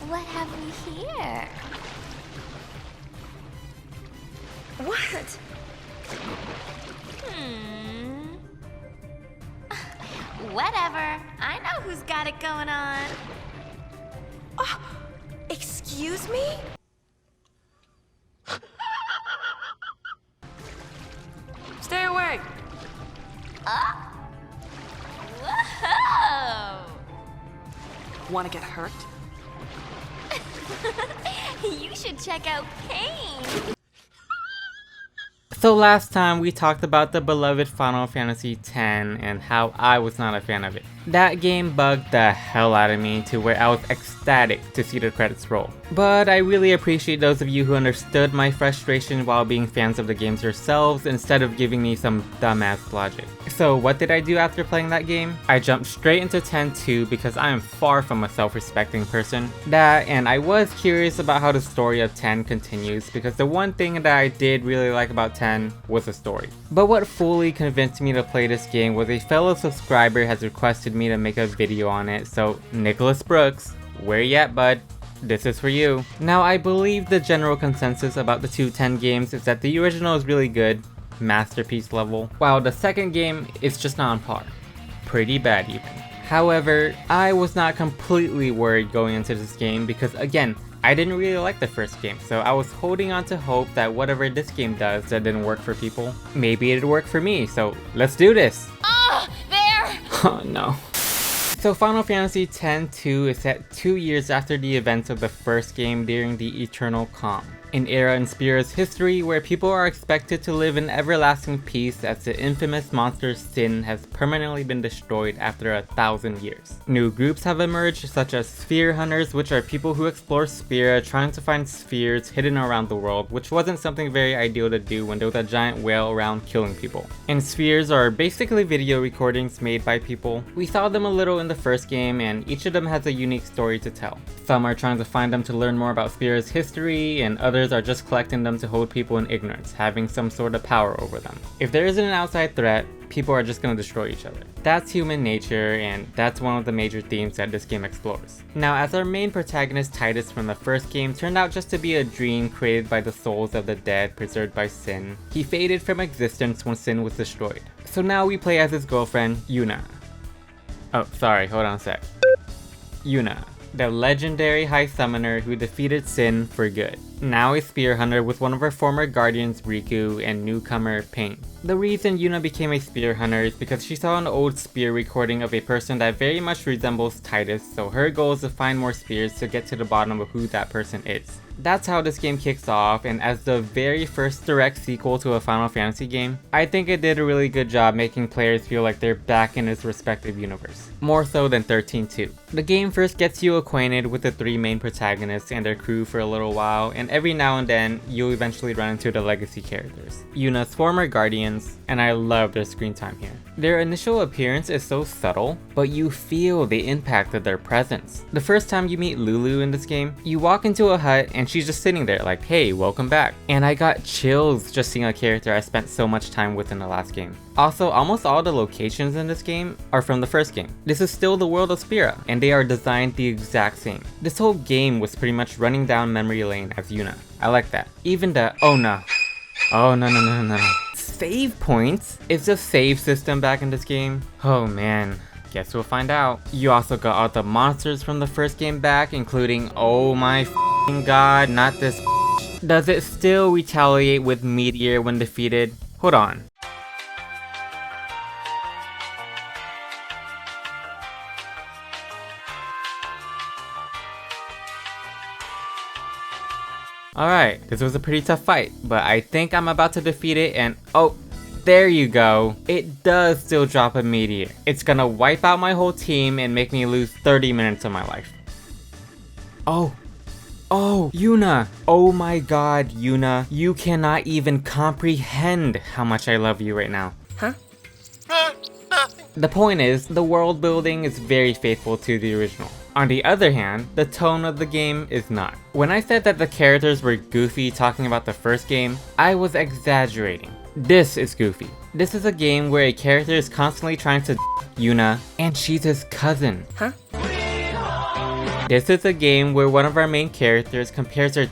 What have we here? What? Whatever. I know who's got it going on. Oh, excuse me? Stay away. Whoa! Want to get hurt? You should check out Pain. So last time we talked about the beloved Final Fantasy X and how I was not a fan of it. That game bugged the hell out of me to where I was ecstatic to see the credits roll. But I really appreciate those of you who understood my frustration while being fans of the games yourselves instead of giving me some dumbass logic. So what did I do after playing that game? I jumped straight into 10-2 because I am far from a self-respecting person. And I was curious about how the story of 10 continues because the one thing that I did really like about 10 was the story. But what fully convinced me to play this game was a fellow subscriber has requested me to make a video on it, so Nicholas Brooks, where you at, bud? This is for you. Now, I believe the general consensus about the two 10 games is that the original is really good, masterpiece level, while the second game is just not on par. Pretty bad even. However, I was not completely worried going into this game because again, I didn't really like the first game, so I was holding on to hope that whatever this game does that didn't work for people, maybe it'd work for me, so let's do this! There! Oh no. So Final Fantasy X-2 is set 2 years after the events of the first game during the Eternal Calm, an era in Spira's history where people are expected to live in everlasting peace as the infamous monster Sin has permanently been destroyed after 1,000 years. New groups have emerged such as Sphere Hunters, which are people who explore Spira trying to find spheres hidden around the world, which wasn't something very ideal to do when there was a giant whale around killing people. And spheres are basically video recordings made by people. We saw them a little in the first game and each of them has a unique story to tell. Some are trying to find them to learn more about Spira's history and others are just collecting them to hold people in ignorance, having some sort of power over them. If there isn't an outside threat, people are just gonna destroy each other. That's human nature, and that's one of the major themes that this game explores. Now, as our main protagonist Titus from the first game turned out just to be a dream created by the souls of the dead preserved by Sin, he faded from existence when Sin was destroyed. So now we play as his girlfriend, Yuna. Oh, sorry, hold on a sec. Yuna, the legendary High Summoner who defeated Sin for good. Now a spear hunter with one of her former guardians, Riku, and newcomer, Pain. The reason Yuna became a spear hunter is because she saw an old spear recording of a person that very much resembles Titus, so her goal is to find more spears to get to the bottom of who that person is. That's how this game kicks off, and as the very first direct sequel to a Final Fantasy game, I think it did a really good job making players feel like they're back in its respective universe. More so than 13-2. The game first gets you acquainted with the three main protagonists and their crew for a little while, and every now and then, you'll eventually run into the legacy characters. Yuna's former guardians, and I love their screen time here. Their initial appearance is so subtle, but you feel the impact of their presence. The first time you meet Lulu in this game, you walk into a hut and she's just sitting there like, hey, welcome back. And I got chills just seeing a character I spent so much time with in the last game. Also, almost all the locations in this game are from the first game. This is still the world of Spira, and they are designed the exact same. This whole game was pretty much running down memory lane as Yuna. I like that. Even the, oh no, save points? Is the save system back in this game? Oh man, guess we'll find out. You also got all the monsters from the first game back, including, oh my god, not this. Does it still retaliate with Meteor when defeated? Hold on. Alright, this was a pretty tough fight, but I think I'm about to defeat it and oh, there you go. It does still drop a meteor. It's gonna wipe out my whole team and make me lose 30 minutes of my life. Oh, Yuna. Oh my god, Yuna. You cannot even comprehend how much I love you right now. Huh? The point is, the world building is very faithful to the original. On the other hand, the tone of the game is not. When I said that the characters were goofy talking about the first game, I was exaggerating. This is goofy. This is a game where a character is constantly trying to Yuna, and she's his cousin. Huh? This is a game where one of our main characters compares her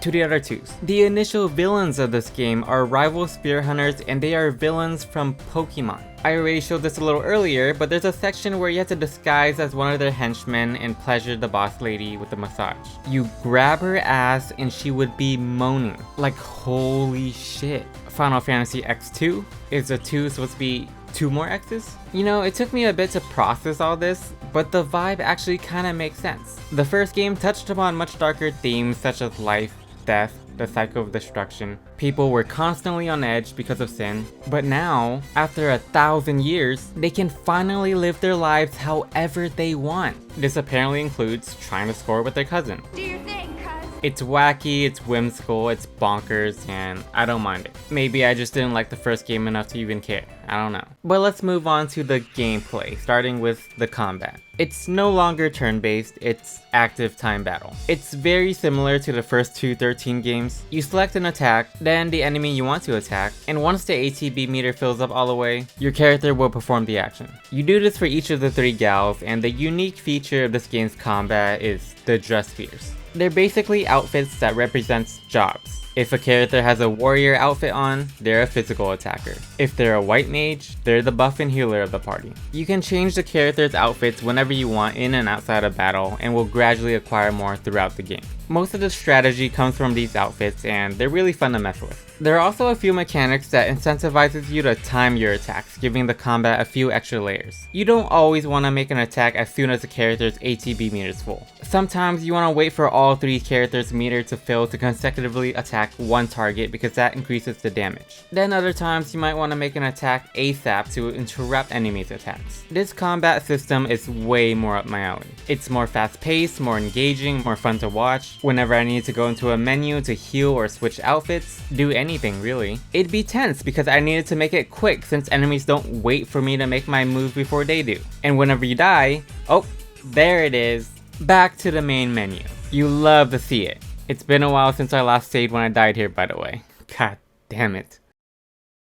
to the other twos. The initial villains of this game are rival spear hunters, and they are villains from Pokemon. I already showed this a little earlier, but there's a section where you have to disguise as one of their henchmen and pleasure the boss lady with a massage. You grab her ass and she would be moaning. Like, holy shit. Final Fantasy X-2? Is the 2 supposed to be 2 more X's? You know, it took me a bit to process all this, but the vibe actually kinda makes sense. The first game touched upon much darker themes such as life, death, the cycle of destruction. People were constantly on edge because of sin, but now, after 1,000 years, they can finally live their lives however they want. This apparently includes trying to score with their cousin. Do your thing, cuz. It's wacky, it's whimsical, it's bonkers, and I don't mind it. Maybe I just didn't like the first game enough to even care. I don't know. But let's move on to the gameplay, starting with the combat. It's no longer turn-based, it's active time battle. It's very similar to the first 2 13 games. You select an attack, then the enemy you want to attack, and once the ATB meter fills up all the way, your character will perform the action. You do this for each of the 3 gals, and the unique feature of this game's combat is the dress spheres. They're basically outfits that represents jobs. If a character has a warrior outfit on, they're a physical attacker. If they're a white mage, they're the buff and healer of the party. You can change the character's outfits whenever you want in and outside of battle, and will gradually acquire more throughout the game. Most of the strategy comes from these outfits, and they're really fun to mess with. There are also a few mechanics that incentivizes you to time your attacks, giving the combat a few extra layers. You don't always want to make an attack as soon as the character's ATB meter is full. Sometimes you want to wait for all 3 characters' meter to fill to consecutively attack one target because that increases the damage. Then other times you might want to make an attack ASAP to interrupt enemies' attacks. This combat system is way more up my alley. It's more fast paced, more engaging, more fun to watch. Whenever I need to go into a menu to heal or switch outfits, do anything really, it'd be tense because I needed to make it quick since enemies don't wait for me to make my move before they do. And whenever you die, oh, there it is, back to the main menu. You love to see it. It's been a while since I last saved when I died here, by the way. God damn it.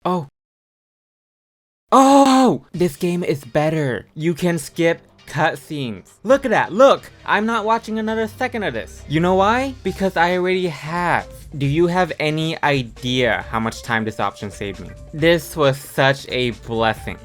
Oh, this game is better. You can skip cutscenes. Look at that, look! I'm not watching another second of this. You know why? Because I already have. Do you have any idea how much time this option saved me? This was such a blessing.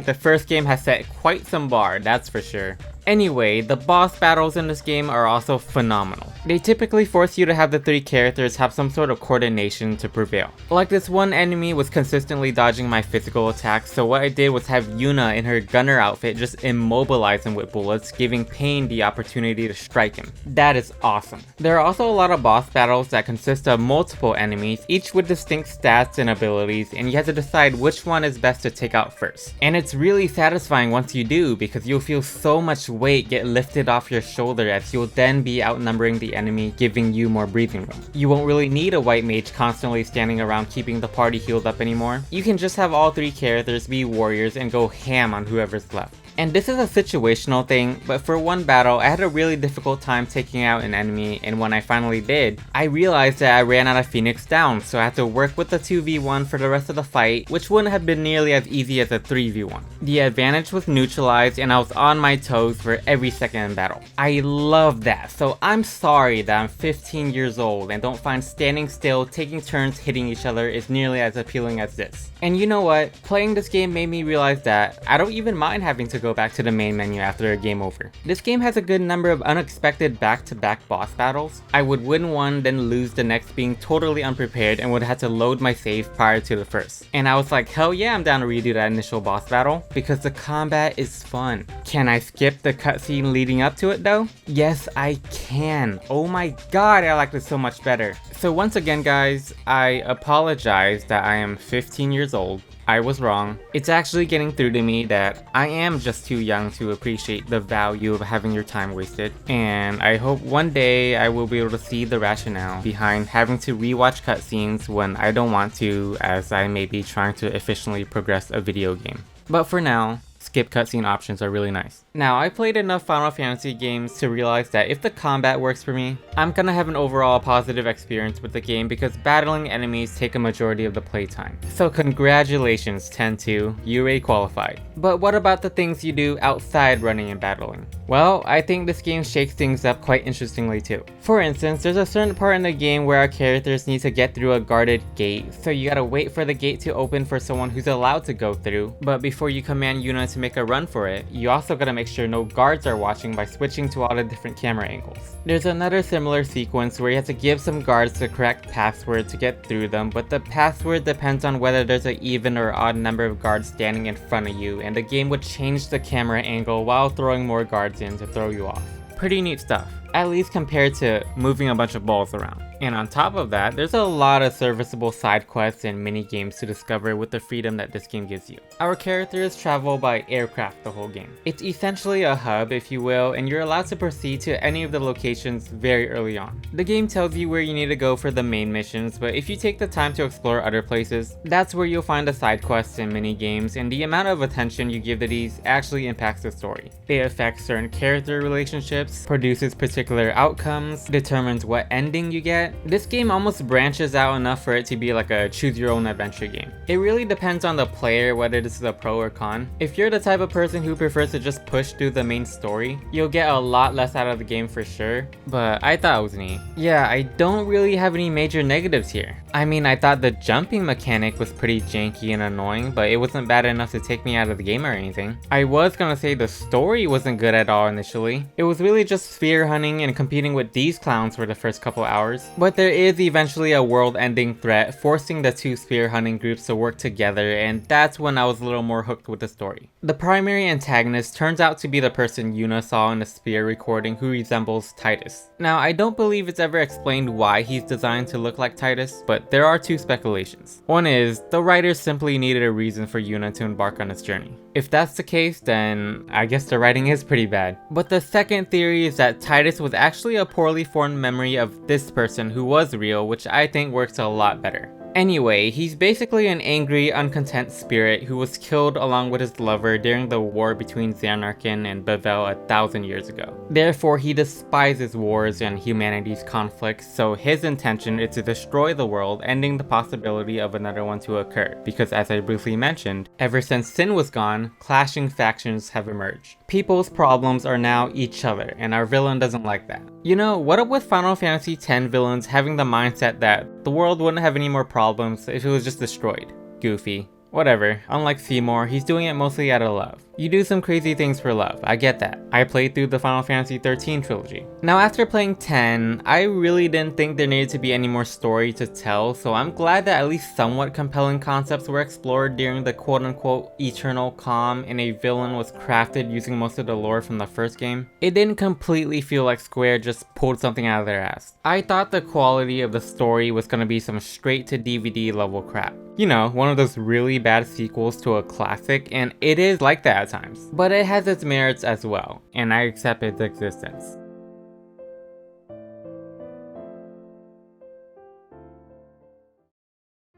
The first game has set quite some bar, that's for sure. Anyway, the boss battles in this game are also phenomenal. They typically force you to have the 3 characters have some sort of coordination to prevail. Like this one enemy was consistently dodging my physical attacks, so what I did was have Yuna in her gunner outfit just immobilize him with bullets, giving Pain the opportunity to strike him. That is awesome. There are also a lot of boss battles that consist of multiple enemies, each with distinct stats and abilities, and you have to decide which one is best to take out first. And it's really satisfying once you do, because you'll feel so much weight get lifted off your shoulder as you'll then be outnumbering the enemy, giving you more breathing room. You won't really need a white mage constantly standing around keeping the party healed up anymore. You can just have all 3 characters be warriors and go ham on whoever's left. And this is a situational thing, but for one battle, I had a really difficult time taking out an enemy, and when I finally did, I realized that I ran out of Phoenix down, so I had to work with the 2v1 for the rest of the fight, which wouldn't have been nearly as easy as a 3v1. The advantage was neutralized, and I was on my toes for every second in battle. I love that, so I'm sorry that I'm 15 years old and don't find standing still, taking turns hitting each other is nearly as appealing as this. And you know what? Playing this game made me realize that I don't even mind having to go back to the main menu after a game over. This game has a good number of unexpected back-to-back boss battles. I would win one, then lose the next being totally unprepared and would have to load my save prior to the first. And I was like, hell yeah, I'm down to redo that initial boss battle because the combat is fun. Can I skip the cutscene leading up to it though? Yes, I can. Oh my god, I like this so much better. So once again guys, I apologize that I am 15 years old. I was wrong. It's actually getting through to me that I am just too young to appreciate the value of having your time wasted, and I hope one day I will be able to see the rationale behind having to rewatch cutscenes when I don't want to, as I may be trying to efficiently progress a video game. But for now, skip cutscene options are really nice. Now, I played enough Final Fantasy games to realize that if the combat works for me, I'm gonna have an overall positive experience with the game because battling enemies take a majority of the playtime. So congratulations 10-2, you already qualified. But what about the things you do outside running and battling? Well, I think this game shakes things up quite interestingly too. For instance, there's a certain part in the game where our characters need to get through a guarded gate, so you gotta wait for the gate to open for someone who's allowed to go through, but before you command Yuna to make a run for it, you also gotta make sure no guards are watching by switching to all the different camera angles. There's another similar sequence where you have to give some guards the correct password to get through them, but the password depends on whether there's an even or odd number of guards standing in front of you, and the game would change the camera angle while throwing more guards in to throw you off. Pretty neat stuff, at least compared to moving a bunch of balls around. And on top of that, there's a lot of serviceable side quests and mini games to discover with the freedom that this game gives you. Our characters travel by aircraft the whole game. It's essentially a hub, if you will, and you're allowed to proceed to any of the locations very early on. The game tells you where you need to go for the main missions, but if you take the time to explore other places, that's where you'll find the side quests and mini games, and the amount of attention you give to these actually impacts the story. It affects certain character relationships, produces particular outcomes, determines what ending you get. This game almost branches out enough for it to be like a choose your own adventure game. It really depends on the player whether this is a pro or con. If you're the type of person who prefers to just push through the main story, you'll get a lot less out of the game for sure, but I thought it was neat. Yeah, I don't really have any major negatives here. I mean, I thought the jumping mechanic was pretty janky and annoying, but it wasn't bad enough to take me out of the game or anything. I was gonna say the story wasn't good at all initially. It was really just sphere hunting and competing with these clowns for the first couple hours, but there is eventually a world-ending threat forcing the two spear hunting groups to work together, and that's when I was a little more hooked with the story. The primary antagonist turns out to be the person Yuna saw in the spear recording who resembles Titus. Now, I don't believe it's ever explained why he's designed to look like Titus, but there are two speculations. One is, the writers simply needed a reason for Yuna to embark on this journey. If that's the case, then I guess the writing is pretty bad. But the second theory is that Titus was actually a poorly formed memory of this person who was real, which I think works a lot better. Anyway, he's basically an angry, uncontent spirit who was killed along with his lover during the war between Xanarkand and Bavel 1,000 years ago. Therefore, he despises wars and humanity's conflicts, so his intention is to destroy the world, ending the possibility of another one to occur, because as I briefly mentioned, ever since Sin was gone, clashing factions have emerged. People's problems are now each other, and our villain doesn't like that. You know, what up with Final Fantasy X villains having the mindset that the world wouldn't have any more problems if it was just destroyed? Goofy. Whatever, unlike Seymour, he's doing it mostly out of love. You do some crazy things for love, I get that. I played through the Final Fantasy XIII trilogy. Now after playing 10, I really didn't think there needed to be any more story to tell, so I'm glad that at least somewhat compelling concepts were explored during the quote-unquote eternal calm and a villain was crafted using most of the lore from the first game. It didn't completely feel like Square just pulled something out of their ass. I thought the quality of the story was gonna be some straight to DVD level crap. You know, one of those really bad sequels to a classic, and it is like that at times. But it has its merits as well, and I accept its existence.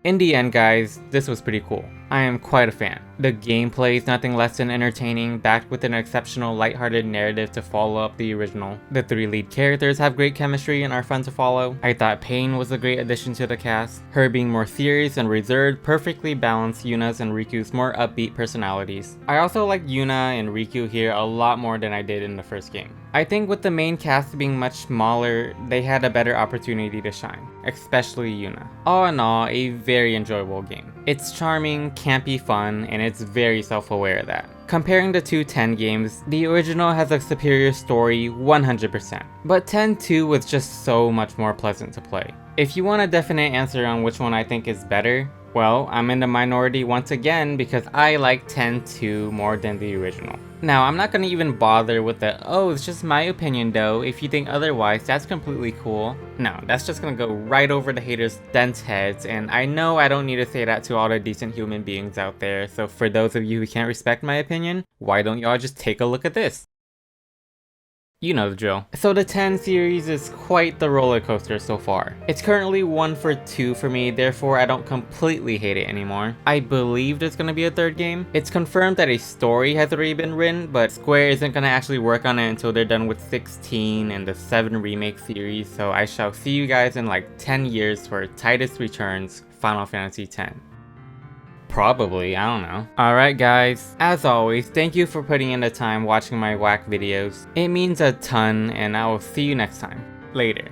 In the end guys, this was pretty cool. I am quite a fan. The gameplay is nothing less than entertaining, backed with an exceptional lighthearted narrative to follow up the original. The three lead characters have great chemistry and are fun to follow. I thought Pain was a great addition to the cast. Her being more serious and reserved perfectly balanced Yuna's and Riku's more upbeat personalities. I also liked Yuna and Riku here a lot more than I did in the first game. I think with the main cast being much smaller, they had a better opportunity to shine, especially Yuna. All in all, a very enjoyable game. It's charming, campy fun, and it's very self-aware of that. Comparing the two 10 games, the original has a superior story 100%, but 10-2 was just so much more pleasant to play. If you want a definite answer on which one I think is better, well, I'm in the minority once again because I like 10-2 more than the original. Now, I'm not gonna even bother with the, oh, it's just my opinion though, if you think otherwise, that's completely cool. No, that's just gonna go right over the haters' dense heads, and I know I don't need to say that to all the decent human beings out there, so for those of you who can't respect my opinion, why don't y'all just take a look at this? You know the drill. So the 10 series is quite the roller coaster so far. It's currently 1 for 2 for me, therefore I don't completely hate it anymore. I believe there's gonna be a third game. It's confirmed that a story has already been written, but Square isn't gonna actually work on it until they're done with 16 and the 7 remake series, so I shall see you guys in like 10 years for Titus Returns Final Fantasy X. Probably, I don't know. Alright guys, as always, thank you for putting in the time watching my whack videos. It means a ton, and I will see you next time. Later.